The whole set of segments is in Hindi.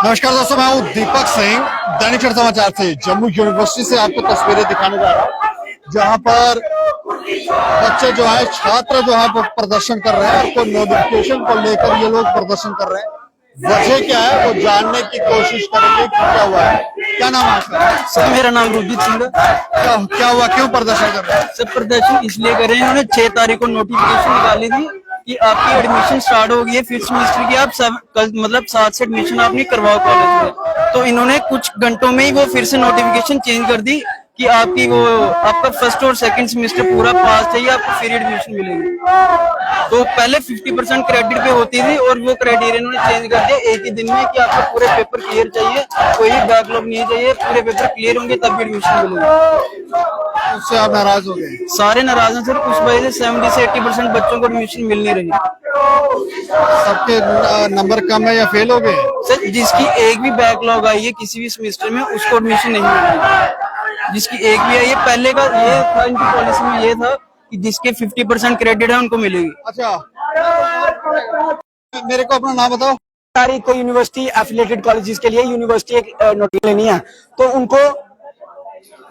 नमस्कार दोस्तों, मैं हूँ दीपक सिंह, दैनिक चर्चा समाचार से जम्मू यूनिवर्सिटी से आपको तस्वीरें दिखाने जा रहा हूँ, जहाँ पर बच्चे जो है, छात्र जो है वो प्रदर्शन कर रहे हैं। तो नोटिफिकेशन को लेकर ये लोग प्रदर्शन कर रहे हैं। वजह क्या है वो जानने की कोशिश करेंगे कि क्या हुआ है। क्या नाम है आपका? सर मेरा नाम रूपजीत सिंह है। क्या हुआ, क्यों प्रदर्शन कर रहे हैं? सर प्रदर्शन इसलिए कर रहे हैं, उन्होंने 6 तारीख को नोटिफिकेशन निकाली थी कि आपकी एडमिशन स्टार्ट हो गई है 5th सेमेस्टर की। आप सब कल मतलब 7 से एडमिशन आपने करवाओ कॉलेज में। तो इन्होंने कुछ घंटों में ही वो फिर से नोटिफिकेशन चेंज कर दी कि आपकी वो आपका 1st और 2nd सेमेस्टर पूरा पास चाहिए, आपको फ्री एडमिशन मिलेगी। तो पहले 50% क्रेडिट पे होती थी और वो क्राइटेरिया उन्होंने चेंज कर दिया एक ही दिन में कि आपको पूरे पेपर क्लियर चाहिए, कोई बैकलॉग नहीं चाहिए, पूरे पेपर क्लियर होंगे तब एडमिशन मिलेगी। उससे आप नाराज हो गए? सारे नाराज हैं सर। उस वजह से 70 से 80% बच्चों को एडमिशन मिल नहीं रही। सबके नंबर कम है या फेल हो गए? सर जिसकी एक भी बैकलॉग आई है किसी भी सेमेस्टर में उसको एडमिशन नहीं मिल रही। जिसकी एक भी आई है, पहले का ये था, इनकी पॉलिसी में ये था कि जिसके 50% क्रेडिट है उनको मिलेगी। अच्छा, मेरे को अपना नाम बताओ। तारीख को यूनिवर्सिटी एफिलिएटेड कॉलेजेस के लिए यूनिवर्सिटी एक नोटिस लेनी है, तो उनको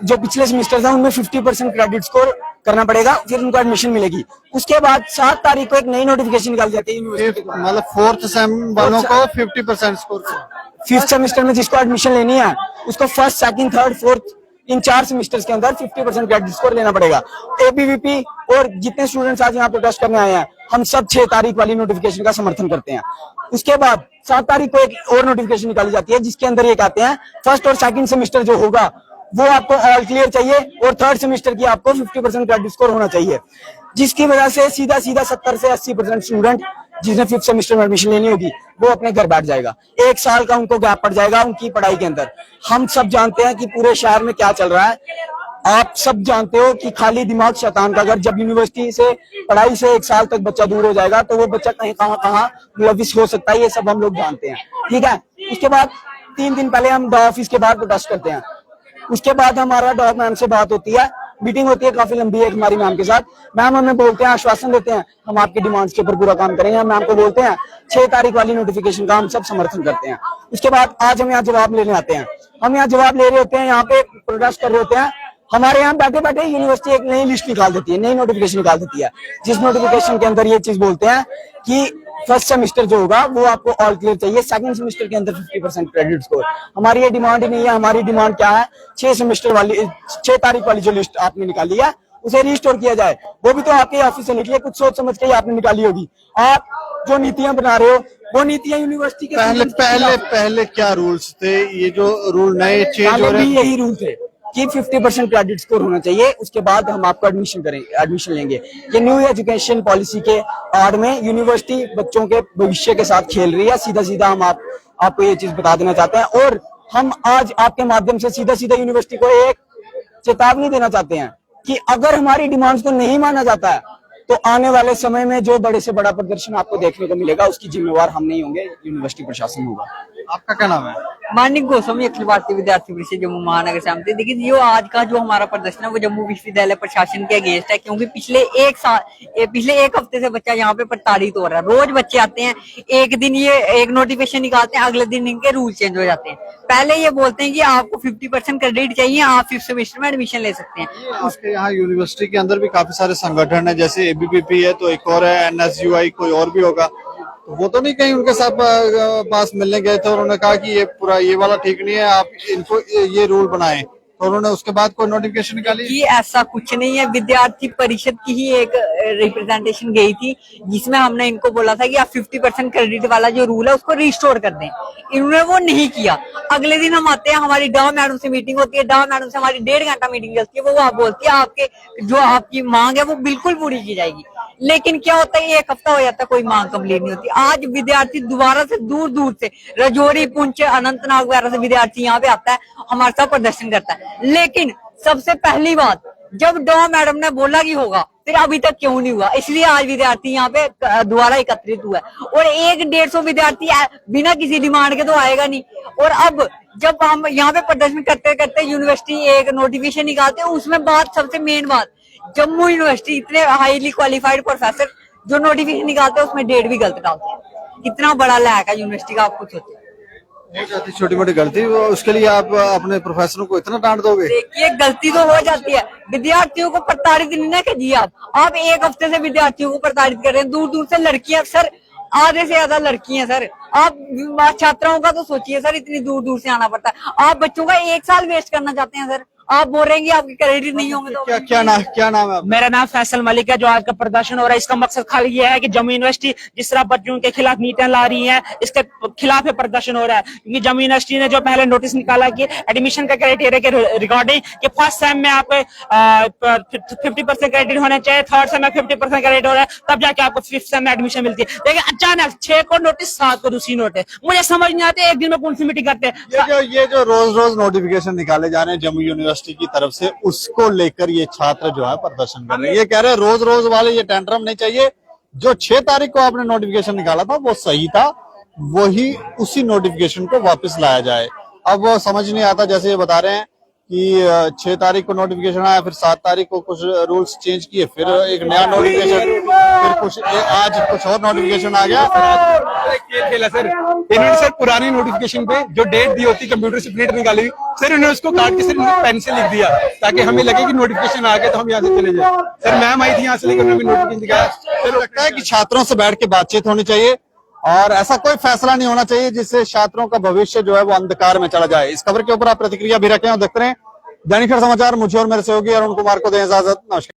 जो पिछले सेमेस्टर था उनमें 50% क्रेडिट स्कोर करना पड़ेगा, फिर उनको एडमिशन मिलेगी। उसके बाद 7 तारीख को एक नई नोटिफिकेशन निकाली जाती है यूनिवर्सिटी, मतलब 4th सेम वालों को 50% स्कोर। 5th सेमेस्टर में जिसको एडमिशन लेनी है उसको 1st, 2nd, 3rd, 4th इन 4 सेमेस्टर्स के अंदर 50% क्रेडिट स्कोर लेना पड़ेगा। एबीवीपी और जितने स्टूडेंट्स आज यहाँ प्रोटेस्ट करने आए हैं, हम सब 6 तारीख वाली नोटिफिकेशन का समर्थन करते हैं। उसके बाद 7 तारीख को एक और नोटिफिकेशन निकाली जाती है जिसके अंदर ये कहते हैं 1st और 2nd सेमेस्टर जो होगा वो आपको ऑल क्लियर चाहिए और 3rd सेमेस्टर की आपको 50% क्रेडिट स्कोर होना चाहिए, जिसकी वजह से सीधा 70 से 80% स्टूडेंट जिसने 5th सेमेस्टर में एडमिशन लेनी होगी वो अपने घर बैठ जाएगा। 1 साल का उनको गैप पड़ जाएगा उनकी पढ़ाई के अंदर। हम सब जानते हैं कि पूरे शहर में क्या चल रहा है। आप सब जानते हो कि खाली दिमाग शैतान का घर। जब यूनिवर्सिटी से पढ़ाई से 1 साल तक बच्चा दूर हो जाएगा तो वो बच्चा कहीं कहाँ मुलविस हो सकता है, ये सब हम लोग जानते हैं, ठीक है। उसके बाद 3 दिन पहले हम डॉ ऑफिस के बाहर प्रोटेस्ट करते हैं। उसके बाद हमारा डॉ मैम से बात होती है, मीटिंग होती है काफी लंबी है हमारी मैम के साथ। मैम हमें बोलते हैं, आश्वासन देते हैं हम आपकी डिमांड्स के ऊपर पूरा काम करेंगे। हम मैम को बोलते हैं 6 तारीख वाली नोटिफिकेशन का हम सब समर्थन करते हैं। उसके बाद आज हम यहाँ जवाब लेने आते हैं। हम यहाँ जवाब ले रहे होते हैं, यहाँ पे प्रोटेस्ट कर रहे होते हैं। हमारे यहाँ बैठे बैठे यूनिवर्सिटी एक नई लिस्ट निकाल देती है, नई नोटिफिकेशन निकाल देती है, जिस नोटिफिकेशन के अंदर ये चीज बोलते हैं कि 1st सेमेस्टर जो होगा वो आपको ऑल क्लियर चाहिए, 2nd सेमेस्टर के अंदर 50% क्रेडिट स्कोर। हमारी ये डिमांड ही नहीं है। हमारी डिमांड क्या है, 6 तारीख वाली जो लिस्ट आपने निकाली है उसे रिस्टोर किया जाए। वो भी तो आपके ऑफिस से निकली है, कुछ सोच समझ के ही आपने निकाली होगी। आप जो नीतियां बना रहे हो वो नीतियां यूनिवर्सिटी के पहले क्या रूल्स थे? ये जो रूल नए चेंज हो रहे हैं, यही रूल थे कि 50% क्रेडिट स्कोर होना चाहिए, उसके बाद हम आपको एडमिशन लेंगे। ये न्यू एजुकेशन पॉलिसी के आड़ में यूनिवर्सिटी बच्चों के भविष्य के साथ खेल रही है। सीधा सीधा हम आपको ये चीज बता देना चाहते हैं और हम आज आपके माध्यम से सीधा यूनिवर्सिटी को एक चेतावनी देना चाहते हैं कि अगर हमारी डिमांड्स को नहीं माना जाता है तो आने वाले समय में जो बड़े से बड़ा प्रदर्शन आपको देखने को मिलेगा उसकी जिम्मेवार हम नहीं होंगे, यूनिवर्सिटी प्रशासन होगा। आपका क्या नाम है? मानिक गोस्वामी, अखिल भारतीय विद्यार्थी परिषद जम्मू महानगर समिति। देखिए जो आज का जो हमारा प्रदर्शन है वो जम्मू विश्वविद्यालय प्रशासन के अगेंस्ट है, क्योंकि पिछले एक हफ्ते से बच्चा यहाँ पे प्रताड़ित हो रहा है। रोज बच्चे आते हैं, एक दिन ये एक नोटिफिकेशन निकालते हैं, अगले दिन इनके रूल चेंज हो जाते हैं। पहले ये बोलते हैं कि आपको 50% क्रेडिट चाहिए, आप 5th सेमेस्टर में एडमिशन ले सकते हैं। आपके यहाँ यूनिवर्सिटी के अंदर भी काफी सारे संगठन है, जैसे एबीवीपी है, तो एक और है एनएसयूआई, कोई और भी होगा। वो तो नहीं कहीं उनके साथ पास मिलने गए थे और उन्होंने कहा कि ये पूरा ये वाला ठीक नहीं है, आप इनको ये रूल बनाएं, तो उन्होंने उसके बाद कोई नोटिफिकेशन निकाली? कि ऐसा कुछ नहीं है। विद्यार्थी परिषद की ही एक रिप्रेजेंटेशन गई थी जिसमें हमने इनको बोला था कि आप 50% क्रेडिट वाला जो रूल है उसको रिस्टोर कर दें। इन्होंने वो नहीं किया। अगले दिन हम आते हैं, हमारी डॉ मैडम से मीटिंग होती है, डॉ मैडम से हमारी 1.5 घंटा मीटिंग चलती है। वो आप बोलती है आपके जो आपकी मांग है वो बिल्कुल पूरी की जाएगी, लेकिन क्या होता है 1 हफ्ता हो जाता है, कोई मांग कंप्लीट नहीं होती। आज विद्यार्थी दोबारा से दूर दूर से राजौरी, पुंछ, अनंतनाग वगैरह से विद्यार्थी यहाँ पे आता है, हमारे साथ प्रदर्शन करता है। लेकिन सबसे पहली बात, जब डॉ मैडम ने बोला कि होगा, फिर अभी तक क्यों नहीं हुआ? इसलिए आज विद्यार्थी यहाँ पे दोबारा एकत्रित हुआ है और 100-150 विद्यार्थी बिना किसी डिमांड के तो आएगा नहीं। और अब जब हम यहाँ पे प्रदर्शन करते करते यूनिवर्सिटी एक नोटिफिकेशन निकालते हैं, उसमें बात सबसे मेन बात, जम्मू यूनिवर्सिटी इतने हाईली क्वालिफाइड प्रोफेसर जो नोटिफिकेशन निकालते हैं उसमें डेट भी गलत डालते हैं। इतना बड़ा लैक है यूनिवर्सिटी का, आप खुद सोचिए। एक आधी छोटी मोटी गलती उसके लिए आप अपने प्रोफेसरों को इतना डांट दोगे? देखिए गलती तो हो जाती है, विद्यार्थियों को प्रताड़ित नहीं ना कीजिए आप एक हफ्ते से विद्यार्थियों को प्रताड़ित कर रहे हैं। दूर दूर से लड़कियां सर, आधे से ज्यादा लड़की हैं सर। आप छात्राओं का तो सोचिए सर, इतनी दूर दूर से आना पड़ता है। आप बच्चों का 1 साल वेस्ट करना चाहते हैं सर। आप बोल रहे हैं कि आपके क्रेडिट नहीं होंगे तो क्या नाम है आपका? मेरा नाम फैसल मलिक है। जो आज का प्रदर्शन हो रहा है इसका मकसद खाली ये है कि जम्मू यूनिवर्सिटी जिस तरह बच्चों के खिलाफ नीतियां ला रही है इसके खिलाफ ये प्रदर्शन हो रहा है। क्योंकि जम्मू यूनिवर्सिटी ने जो पहले नोटिस निकाला कि एडमिशन का क्राइटेरिया के रिगार्डिंग कि फर्स्ट सेम में आपको 50% क्रेडिट होने चाहिए, थर्ड सेम में 50% क्रेडिट हो रहा है, तब जाके आपको फिफ्थ सेम में एडमिशन मिलती है। लेकिन अचानक 6 को नोटिस, 7 को दूसरी नोटिस, मुझे समझ नहीं आते एक दिन में कौन सी मीटिंग करते हैं। ये जो रोज नोटिफिकेशन निकाले जा रहे हैं जम्मू यूनिवर्सिटी की तरफ से, उसको लेकर ये छात्र जो है प्रदर्शन कर रहे हैं। ये कह रहे हैं रोज वाले ये टेंट्रम नहीं चाहिए। जो 6 तारीख को आपने नोटिफिकेशन निकाला था वो सही था, वही उसी नोटिफिकेशन को वापस लाया जाए। अब वो समझ नहीं आता, जैसे ये बता रहे हैं कि 6 तारीख को नोटिफिकेशन आया, फिर 7 तारीख को कुछ रूल्स चेंज किए, फिर एक नया नोटिफिकेशन, फिर आज कुछ और नोटिफिकेशन आ गया। खेला सर इन्होंने सर पुरानी नोटिफिकेशन पे जो डेट दी होती कंप्यूटर से प्रिंट निकाली सर, इन्होंने उसको काट के सर पेन से लिख दिया ताकि हमें लगे कि नोटिफिकेशन आ गया तो हम यहाँ से चले जाए। सर मैम आई थी यहाँ से लेकर उन्होंने नोटिफिकेशन दिखाया। फिर लगता है कि छात्रों से बैठ के बातचीत होनी चाहिए और ऐसा कोई फैसला नहीं होना चाहिए जिससे छात्रों का भविष्य जो है वो अंधकार में चला जाए। इस खबर के ऊपर आप प्रतिक्रिया भी रखें और देखते रहें दैनिक समाचार। मुझे और मेरे सहयोगी अरुण कुमार को दें इजाजत। नमस्कार।